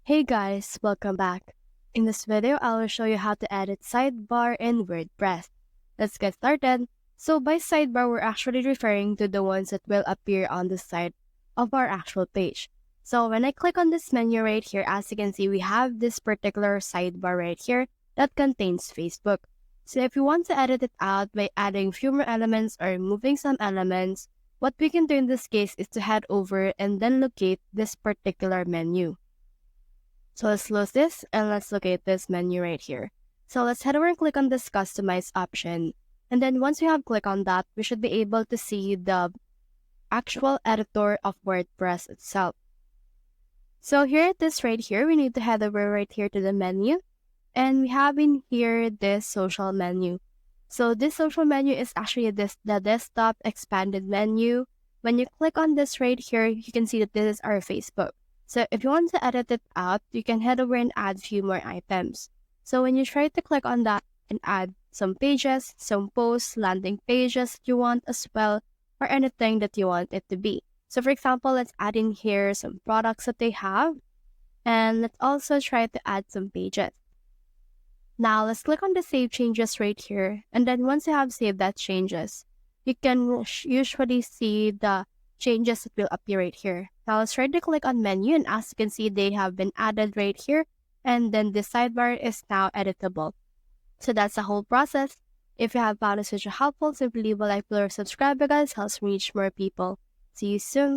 Hey guys, welcome back. In this video, I will show you how to edit sidebar in WordPress. Let's get started. So by sidebar, we're actually referring to the ones that will appear on the side of our actual page. So when I click on this menu right here, as you can see, we have this particular sidebar right here that contains Facebook. So if you want to edit it out by adding few more elements or removing some elements, what we can do in this case is to head over and then locate this particular menu. So let's close this and let's locate this menu right here. So let's head over and click on this customize option. And then once we have clicked on that, we should be able to see the actual editor of WordPress itself. So here it is right here. We need to head over right here to the menu. And we have in here this social menu. So this social menu is actually the desktop expanded menu. When you click on this right here, you can see that this is our Facebook. So if you want to edit it out, you can head over and add a few more items. So when you try to click on that and add some pages, some posts, landing pages that you want as well, or anything that you want it to be. So for example, let's add in here some products that they have. And let's also try to add some pages. Now let's click on the save changes right here. And then once you have saved that changes, you can usually see the changes that will appear right here. Now let's try to click on menu, and as you can see, they have been added right here. And then the sidebar is now editable. So that's the whole process. If you have found this video helpful, simply leave a like below or subscribe because it helps me reach more people. See you soon.